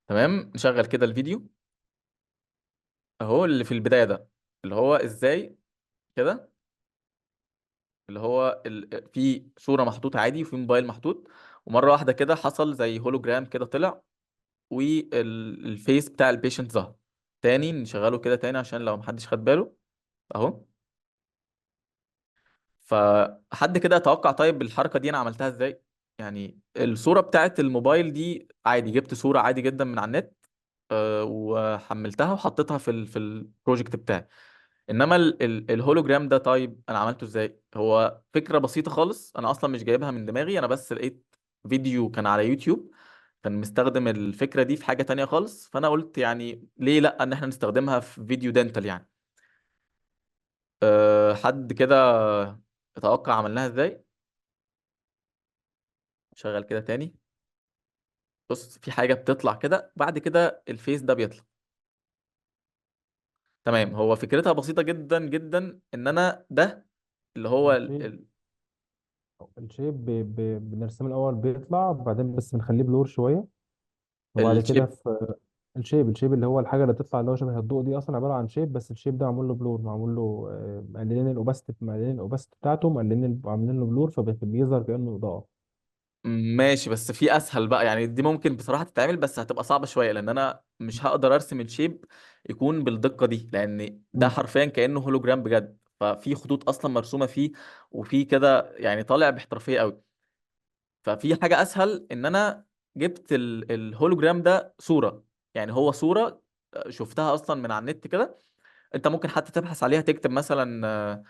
تمام، نشغل كده الفيديو اهو اللي في البداية ده، اللي هو ازاي كده، اللي هو في صورة محطوطة عادي وفي موبايل محطوط، ومرة واحدة كده حصل زي هولوجرام كده طلع، والفيس بتاع البيشنت ظهر. تاني نشغله كده تاني عشان لو محدش خد باله اهو. فحد كده اتوقع طيب الحركة دي انا عملتها ازاي؟ يعني الصورة بتاعت الموبايل دي عادي، جبت صورة عادي جدا من على النت، وحملتها وحطيتها في البروجكت بتاعي. انما الهولوجرام ده طيب انا عملته ازاي؟ هو فكره بسيطه خالص، انا اصلا مش جايبها من دماغي، انا بس لقيت فيديو كان على يوتيوب كان مستخدم الفكره دي في حاجه تانية خالص، فانا قلت يعني ليه لا ان احنا نستخدمها في فيديو دينتال يعني. حد كده اتوقع عملناها ازاي؟ شغل كده تاني. بص، في حاجه بتطلع كده بعد كده الفيس ده بيطلع. تمام، هو فكرتها بسيطه جدا جدا، ان انا ده اللي هو الشيب الشيب بنرسمه الاول بيطلع، بعدين بس بنخليه بلور شويه. وبعد كده الشيب. في الشيب اللي هو الحاجه اللي تطلع، اللي هو شبه الضوء، دي اصلا عباره عن شيب، بس الشيب ده معمول له بلور، معمول له مقللين الاوباستي بتاعته، عاملين له بلور، فبيظهر كانه اضاءه. ماشي، بس في اسهل بقى يعني، دي ممكن بصراحة تتعمل بس هتبقى صعبة شوية، لان انا مش هقدر ارسم الشيب يكون بالدقة دي، لان ده مم. حرفيا كأنه هولوجرام بجد، ففي خطوط اصلا مرسومة فيه، وفي كده يعني طالع باحترافية قوي. ففي حاجة اسهل، ان انا جبت الهولوجرام ده صورة، يعني هو صورة شفتها اصلا من على النت كده. انت ممكن حتى تبحث عليها، تكتب مثلا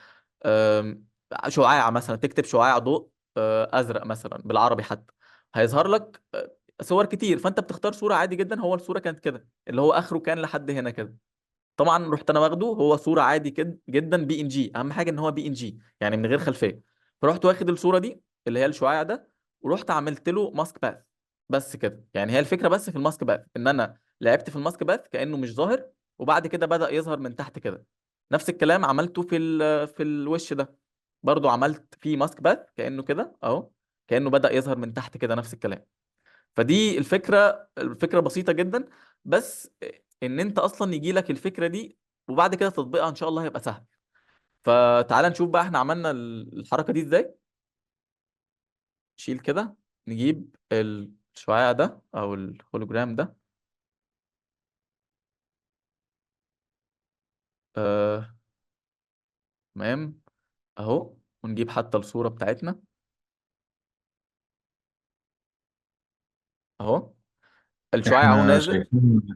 آم، شعاع مثلا، تكتب شعاع ضوء ازرق مثلا بالعربي حتى، هيظهر لك صور كتير، فانت بتختار صورة عادي جدا. هو الصورة كانت كده، اللي هو اخره كان لحد هنا كده. طبعا رحت انا واخده هو صورة عادي كده جدا، بي ان جي، اهم حاجة ان هو بي ان جي يعني من غير خلفية. فرحت واخد الصورة دي اللي هي الشعاع ده، ورحت عملت له ماسك باث. بس كده يعني، هي الفكرة بس في الماسك باث ان انا لعبت في الماسك باث كأنه مش ظاهر، وبعد كده بدأ يظهر من تحت كده. نفس الكلام عملته في الوش ده، برضو عملت فيه ماسك باث كأنه كده اهو، كأنه بدأ يظهر من تحت كده، نفس الكلام. فدي الفكره بسيطه جدا، بس ان انت اصلا يجي لك الفكره دي وبعد كده تطبيقها ان شاء الله هيبقى سهل. فتعال نشوف بقى احنا عملنا الحركه دي ازاي. نشيل كده، نجيب الشعاع ده او الهولوجرام ده. آه، تمام اهو، ونجيب حتى الصوره بتاعتنا اهو، الشعاع اهو احنا نازل.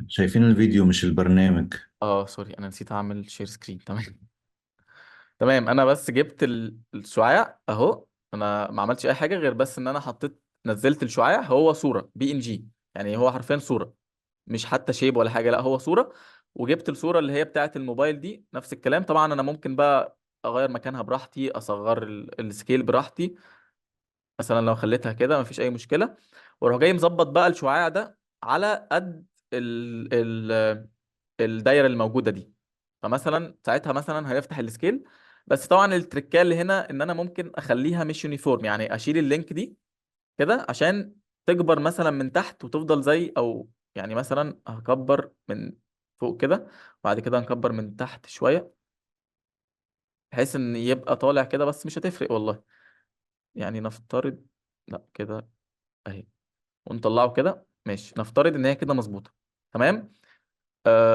شايفين الفيديو مش البرنامج. اه سوري، انا نسيت اعمل شير سكرين. تمام. تمام، انا بس جبت الشعاع اهو، انا ما عملتش اي حاجه غير بس ان انا حطيت، نزلت الشعاع، هو صوره بي ان جي، يعني هو حرفيا صوره، مش حتى شيب ولا حاجه، لا هو صوره. وجبت الصوره اللي هي بتاعه الموبايل دي نفس الكلام. طبعا انا ممكن بقى اغير مكانها براحتي، اصغر السكيل براحتي، مثلا لو خليتها كده مفيش اي مشكله. واروح جاي مظبط بقى الشعاع ده على قد الدايره الموجوده دي. فمثلا ساعتها مثلا هيفتح السكيل. بس طبعا التركيه اللي هنا ان انا ممكن اخليها مش يونيفورم، يعني اشيل اللينك دي كده عشان تكبر مثلا من تحت وتفضل زي، او يعني مثلا هكبر من فوق كده، وبعد كده نكبر من تحت شويه، بحيث ان يبقى طالع كده، بس مش هتفرق والله. يعني نفترض، لا كده اهي، ونطلعه كده ماشي، نفترض ان هي كده مظبوطه. تمام.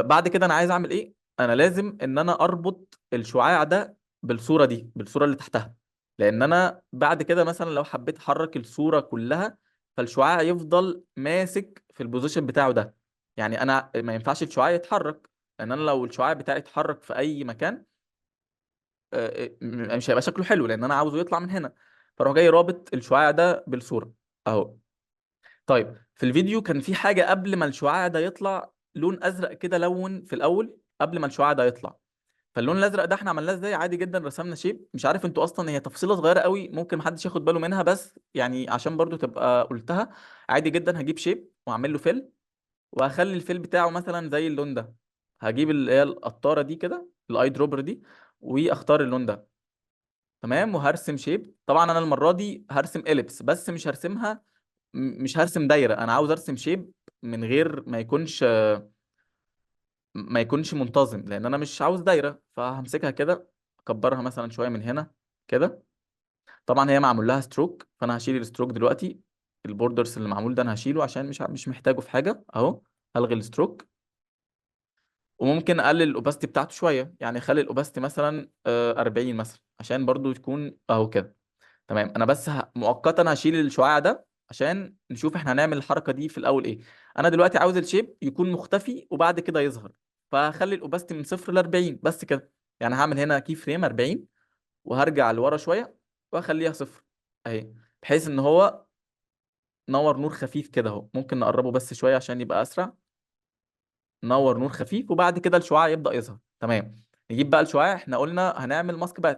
بعد كده انا عايز اعمل ايه؟ انا لازم ان انا اربط الشعاع ده بالصوره دي، بالصوره اللي تحتها، لان انا بعد كده مثلا لو حبيت احرك الصوره كلها، فالشعاع يفضل ماسك في البوزيشن بتاعه ده. يعني انا ما ينفعش الشعاع يتحرك، لان انا لو الشعاع بتاعي اتحرك في اي مكان مش هيبقى شكله حلو، لان انا عاوزه يطلع من هنا. فاروح جاي رابط الشعاع ده بالصوره اهو. طيب في الفيديو كان في حاجة قبل ما الشعاع ده يطلع، لون أزرق كده لون في الأول قبل ما الشعاع ده يطلع. فاللون الأزرق ده احنا عملناه ازاي؟ عادي جدا رسمنا شيب، مش عارف انتوا أصلا هي تفصيلة صغيرة قوي ممكن محدش ياخد باله منها، بس يعني عشان برضو تبقى قلتها. عادي جدا هجيب شيب وأعمل له فيل، وهخلي الفيل بتاعه مثلا زي اللون ده. هجيب اللي هي القطارة دي كده، الاي دروبر دي، واختار اللون ده. تمام، وهرسم شيب. طبعا انا المرة دي هرسم اليبس، بس مش هرسمها مش هرسم دايره، انا عاوز ارسم شيب من غير ما يكونش منتظم، لان انا مش عاوز دايره. فهمسكها كده، اكبرها مثلا شويه من هنا كده. طبعا هي معمول لها ستروك، فانا هشيل الستروك دلوقتي. البوردرز اللي معمول ده انا هشيله عشان مش محتاجه في حاجه اهو. هلغي الستروك. وممكن اقلل الاوباستي بتاعته شويه، يعني اخلي الاوباستي مثلا 40 مثلا، عشان برضو تكون اهو كده. تمام. انا بس مؤقتا هشيل الشعاع ده عشان نشوف احنا هنعمل الحركه دي في الاول ايه. انا دلوقتي عاوز الشيب يكون مختفي وبعد كده يظهر، فهخلي الاوباستي من 0 ل 40 بس كده. يعني هعمل هنا كي فريم 40، وهرجع لورا شويه واخليها صفر اهي، بحيث ان هو نور نور خفيف كده اهو. ممكن نقربه بس شويه عشان يبقى اسرع. نور نور خفيف، وبعد كده الشعاع يبدأ يظهر. تمام. نجيب بقى الشعاع، احنا قلنا هنعمل ماسك باث.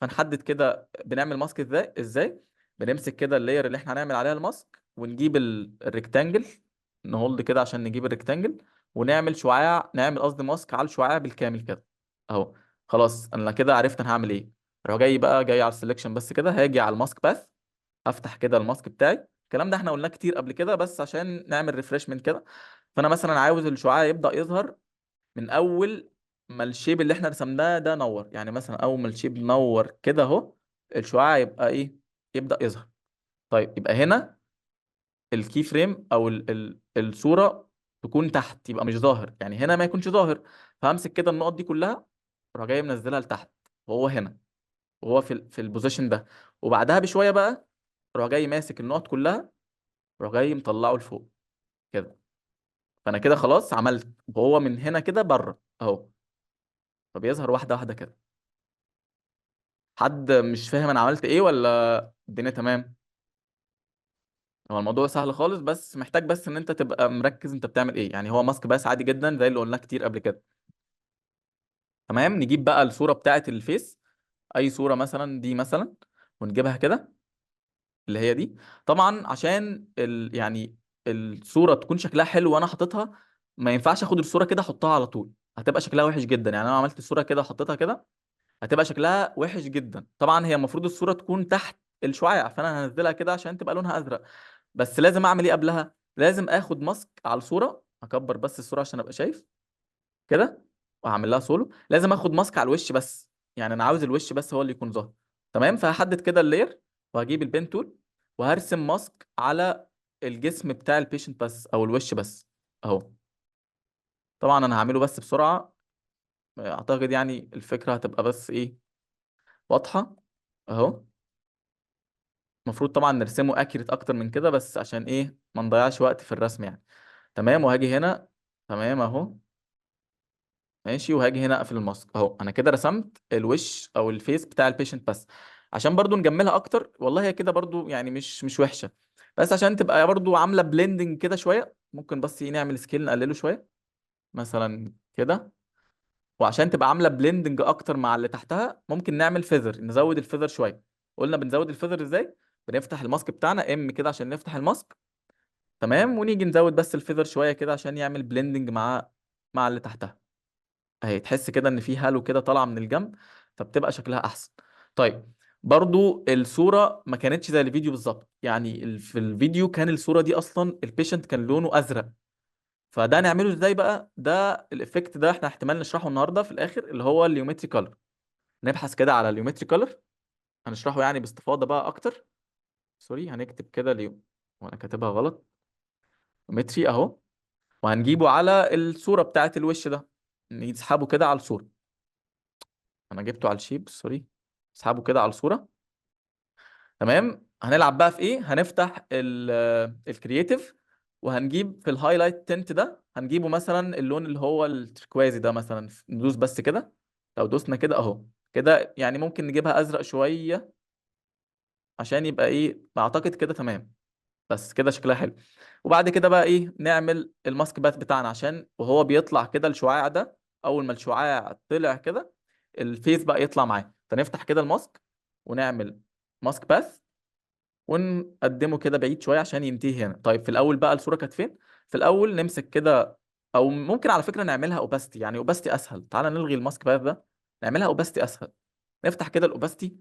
فنحدد كده بنعمل ماسك ازاي. بنمسك كده اللاير اللي احنا هنعمل عليها الماسك، ونجيب الريكتانجل. نهولد كده عشان نجيب الريكتانجل، ونعمل شعاع، نعمل قصدي ماسك على الشعاع بالكامل كده اهو. خلاص انا كده عرفت انا هعمل ايه. اروح جاي على السلكشن بس كده، هاجي على الماسك باث. هفتح كده الماسك بتاعي. الكلام ده احنا قلناه كتير قبل كده، بس عشان نعمل ريفرشمنت كده. فانا مثلا عاوز الشعاع يبدا يظهر من اول ما الشيب اللي احنا رسمناه ده نور. يعني مثلا اول ما الشيب نور كده اهو، الشعاع يبقى ايه؟ يبدا يظهر. طيب يبقى هنا الكي فريم او الصوره تكون تحت، يبقى مش ظاهر، يعني هنا ما يكونش ظاهر. فهمسك كده النقط دي كلها، اروح جاي منزلها لتحت، وهو هنا، وهو في البوزيشن ده. وبعدها بشويه بقى اروح جاي ماسك النقط كلها، اروح جاي مطلعه لفوق كده. فانا كده خلاص عملت، وهو من هنا كده بره اهو. فبيظهر واحده واحده كده. حد مش فاهم انا عملت ايه ولا الدنيا تمام؟ هو الموضوع سهل خالص، بس محتاج بس ان انت تبقى مركز انت بتعمل ايه. يعني هو ماسك بس عادي جدا زي اللي قلناه كتير قبل كده. تمام. نجيب بقى الصوره بتاعه الفيس، اي صوره مثلا دي مثلا، ونجيبها كده اللي هي دي. طبعا عشان يعني الصوره تكون شكلها حلو وانا حاططها، ما ينفعش اخد الصوره كده احطها على طول، هتبقى شكلها وحش جدا. يعني انا عملت الصوره كده وحطيتها كده، هتبقى شكلها وحش جدا. طبعا هي المفروض الصوره تكون تحت الشعاع، فانا هنزلها كده عشان تبقى لونها ازرق. بس لازم اعمل ايه قبلها؟ لازم اخد ماسك على الصوره. اكبر بس الصوره عشان ابقى شايف كده، وهعمل لها سولو. لازم اخد ماسك على الوش بس، يعني انا عاوز الوش بس هو اللي يكون ظاهر. تمام. فهحدد كده اللاير، وهجيب البين تول، وهرسم ماسك على الجسم بتاع البيشنت بس، او الوش بس اهو. طبعا انا هعمله بس بسرعه. اعتقد يعني الفكره هتبقى بس ايه، واضحه اهو. المفروض طبعا نرسمه اكيريت اكتر من كده، بس عشان ايه ما نضيعش وقت في الرسم يعني. تمام. وهاجي هنا. تمام اهو. ماشي. وهاجي هنا اقفل الماسك اهو. انا كده رسمت الوش او الفيس بتاع البيشنت بس. عشان برضو نجملها اكتر، والله هي كده برضو يعني مش وحشة. بس عشان تبقى برضو عاملة بليندنج كده شوية، ممكن بس ايه نعمل سكيل نقلله شوية مثلا كده. وعشان تبقى عاملة بليندنج اكتر مع اللي تحتها، ممكن نعمل فيذر، نزود الفيذر شوية. قلنا بنزود الفيذر ازاي؟ بنفتح الماسك بتاعنا ام كده عشان نفتح الماسك. تمام. ونيجي نزود بس الفيذر شوية كده عشان يعمل بليندنج مع اللي تحتها اهي. تحس كده ان في هالو كده طالعه من الجنب، فبتبقى شكلها احسن. طيب. برضو الصوره ما كانتش زي الفيديو بالظبط. يعني في الفيديو كان الصوره دي اصلا البيشنت كان لونه ازرق. فده نعمله ازاي بقى؟ ده الافكت ده احنا احتمال نشرحه النهارده في الاخر، اللي هو اليومتري كولر. نبحث كده على اليومتري كولر، هنشرحه يعني باستفاضه بقى اكتر. سوري، هنكتب كده وانا كاتبها غلط. يومتري اهو. وهنجيبه على الصوره بتاعت الوش ده، نسحبه كده على الصوره. انا جبته على الشيب سوري. اسحبه كده على الصوره. تمام. هنلعب بقى في ايه؟ هنفتح الكرييتيف، وهنجيب في الهايلايت تنت ده، هنجيبه مثلا اللون اللي هو التركوازي ده مثلا. ندوس بس كده. لو دوسنا كده اهو كده، يعني ممكن نجيبها ازرق شويه عشان يبقى ايه، اعتقد كده تمام. بس كده شكلها حلو. وبعد كده بقى ايه، نعمل الماسك باث بتاعنا، عشان وهو بيطلع كده الشعاع ده، اول ما الشعاع طلع كده الفيس بقى يطلع معاه. فنفتح كده الماسك، ونعمل ماسك باث، ونقدمه كده بعيد شويه عشان ينتهي هنا. طيب في الاول بقى الصوره كانت فين؟ في الاول نمسك كده، او ممكن على فكره نعملها اوباستي، يعني اوباستي اسهل. تعال نلغي الماسك باث ده، نعملها اوباستي اسهل. نفتح كده الاوباستي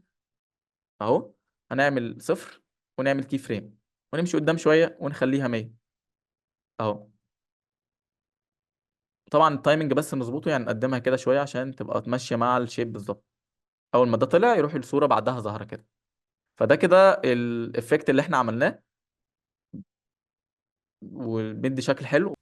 اهو. هنعمل صفر، ونعمل كي فريم، ونمشي قدام شويه ونخليها 100 اهو. طبعا التايمنج بس نظبطه، يعني نقدمها كده شويه عشان تبقى ماشيه مع الشيب بالظبط. اول ما ده طلع يروح الصوره بعدها ظاهره كده. فده كده الافكت اللي احنا عملناه، وبيدي شكل حلو.